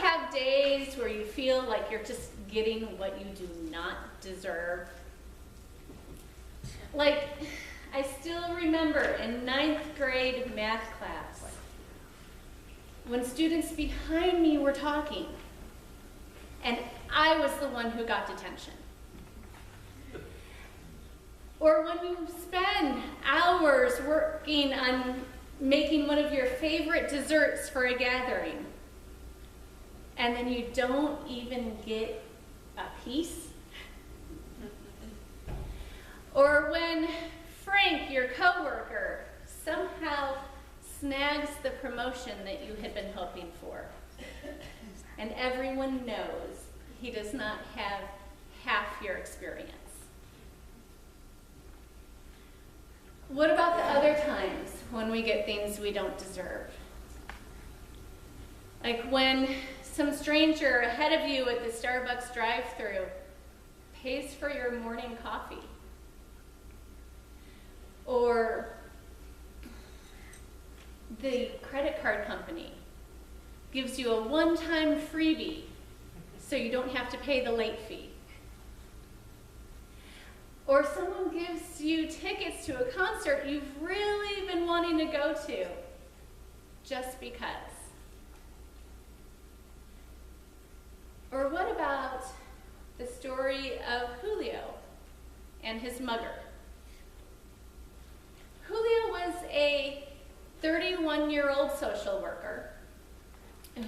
have days where you feel like you're just getting what you do not deserve? Like, I still remember in 9th grade math class, when students behind me were talking, and I was the one who got detention. Or when you spend hours working on making one of your favorite desserts for a gathering, and then you don't even get a piece. Or when Frank, your coworker, somehow snags the promotion that you had been hoping for, and everyone knows he does not have half your experience. What about the other times when we get things we don't deserve? Like when some stranger ahead of you at the Starbucks drive-thru pays for your morning coffee. Or the credit card company gives you a one-time freebie so you don't have to pay the late fee. Or someone gives you tickets to a concert you've really been wanting to go to just because. Or what about the story of Julio and his mugger? Julio was a 31-year-old social worker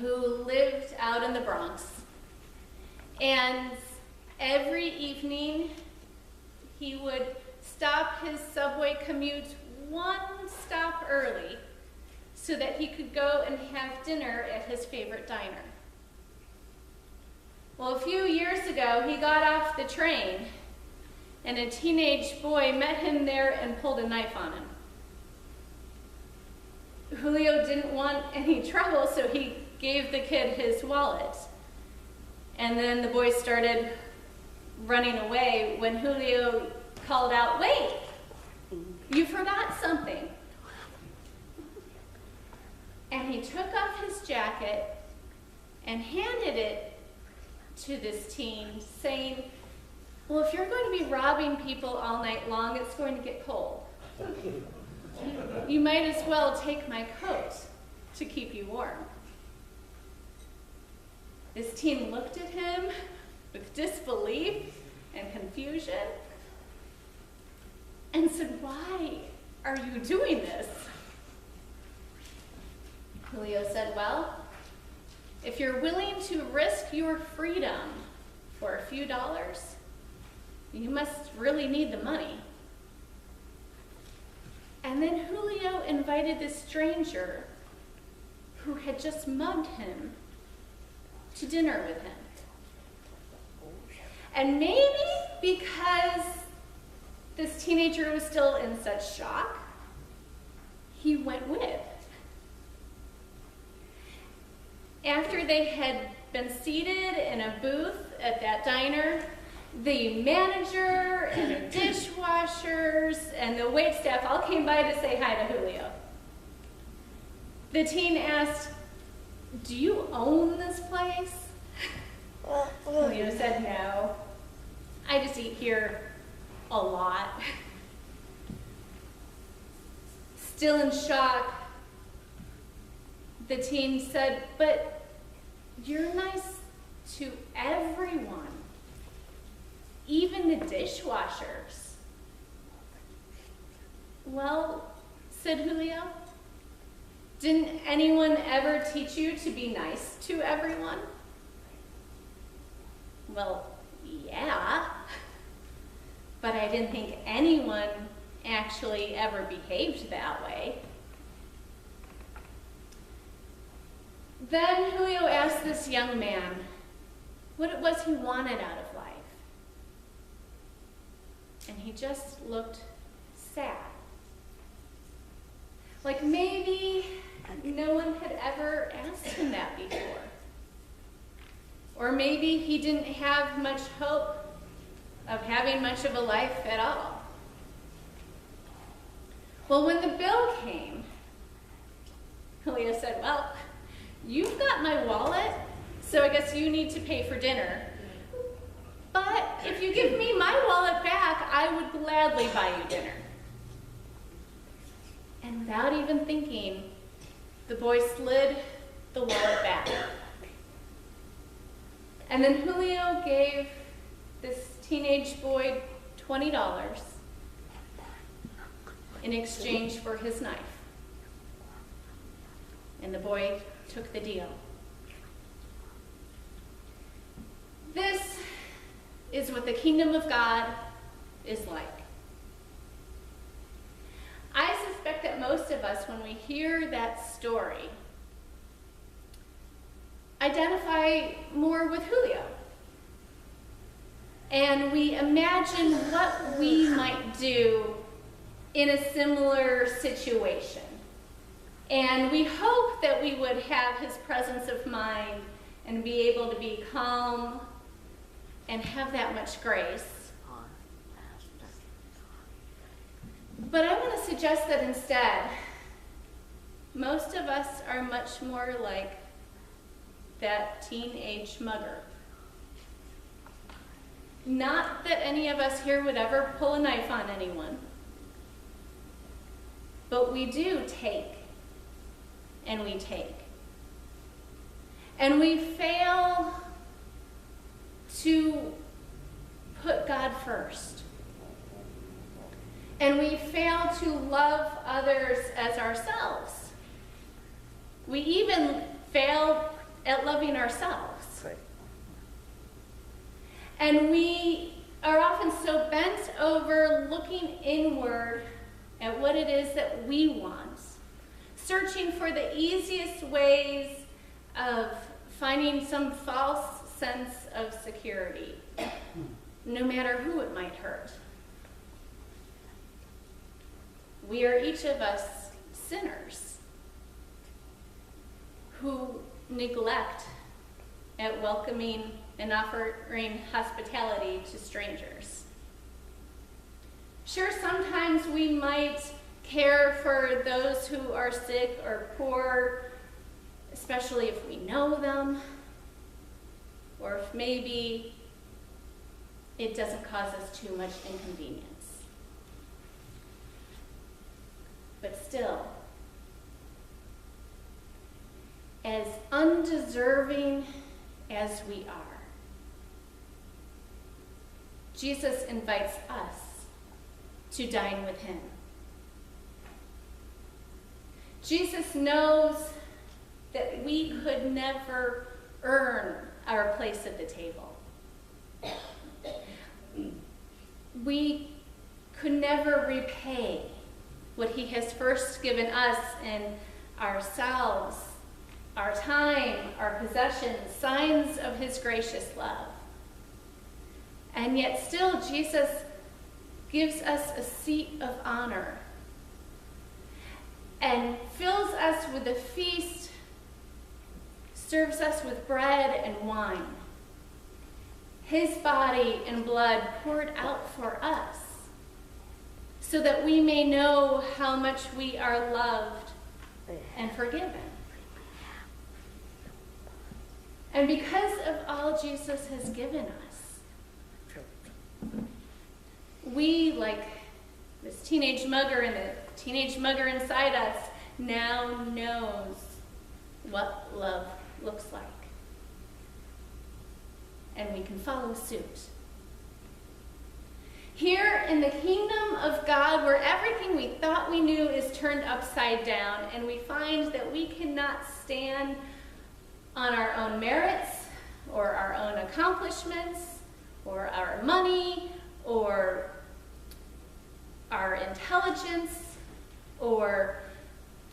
who lived out in the Bronx. And every evening, he would stop his subway commute one stop early so that he could go and have dinner at his favorite diner. Well, a few years ago, he got off the train, and a teenage boy met him there and pulled a knife on him. Julio didn't want any trouble, so he gave the kid his wallet. And then the boy started running away when Julio called out, "Wait, you forgot something." And he took off his jacket and handed it to this teen, saying, "Well, if you're going to be robbing people all night long, it's going to get cold. You might as well take my coat to keep you warm." This teen looked at him with disbelief and confusion and said, "Why are you doing this?" Julio said, "Well, if you're willing to risk your freedom for a few dollars, you must really need the money." And then Julio invited this stranger who had just mugged him to dinner with him. And maybe because this teenager was still in such shock, he went with. After they had been seated in a booth at that diner, the manager and the dishwashers and the waitstaff all came by to say hi to Julio. The teen asked, "Do you own this place?" Julio said, "No, I just eat here a lot." Still in shock, the teen said, "But you're nice to everyone, even the dishwashers." "Well," said Julio, "didn't anyone ever teach you to be nice to everyone?" "Well, yeah, but I didn't think anyone actually ever behaved that way." Then Julio asked this young man what it was he wanted out of life. And he just looked sad. Like maybe no one had ever asked him that before. Or maybe he didn't have much hope of having much of a life at all. Well, when the bill came, Julio said, "Well, you've got my wallet, so I guess you need to pay for dinner. But if you give me my wallet back, I would gladly buy you dinner. And without even thinking, the boy slid the wallet back. And then Julio gave this teenage boy $20 in exchange for his knife. And the boy took the deal. This is what the kingdom of God is like. I suspect that most of us, when we hear that story, identify more with Julio. And we imagine what we might do in a similar situation. And we hope that we would have his presence of mind and be able to be calm and have that much grace. But I want to suggest that instead, most of us are much more like that teenage mugger. Not that any of us here would ever pull a knife on anyone, but we do take, and we take. And we fail to put God first. And we fail to love others as ourselves. We even fail at loving ourselves. Right. And we are often so bent over looking inward at what it is that we want, searching for the easiest ways of finding some false sense of security, no matter who it might hurt. We are each of us sinners who neglect at welcoming and offering hospitality to strangers. Sure, sometimes we might care for those who are sick or poor, especially if we know them, or if maybe it doesn't cause us too much inconvenience. But still, as undeserving as we are, Jesus invites us to dine with him. Jesus knows that we could never earn our place at the table. We could never repay what he has first given us in ourselves, our time, our possessions, signs of his gracious love. And yet still, Jesus gives us a seat of honor and fills us with a feast, serves us with bread and wine, his body and blood poured out for us, so that we may know how much we are loved and forgiven. And because of all Jesus has given us, we, like this teenage mugger and the teenage mugger inside us, now knows what love looks like. And we can follow suit. Here in the kingdom of God, where everything we thought we knew is turned upside down, and we find that we cannot stand on our own merits, or our own accomplishments, or our money, or our intelligence, or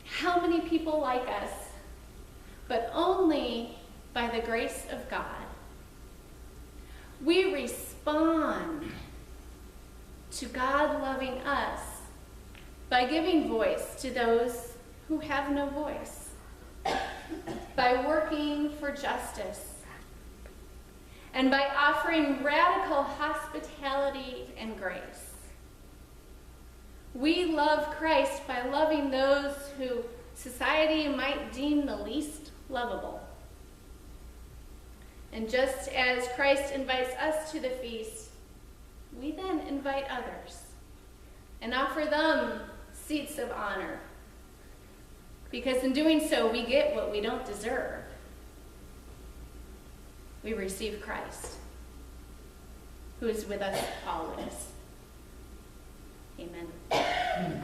how many people like us, but only by the grace of God. We respond to God loving us by giving voice to those who have no voice, by working for justice, and by offering radical hospitality and grace. We love Christ by loving those who society might deem the least lovable. And just as Christ invites us to the feast, we then invite others and offer them seats of honor. Because in doing so, we get what we don't deserve. We receive Christ, who is with us always. Amen.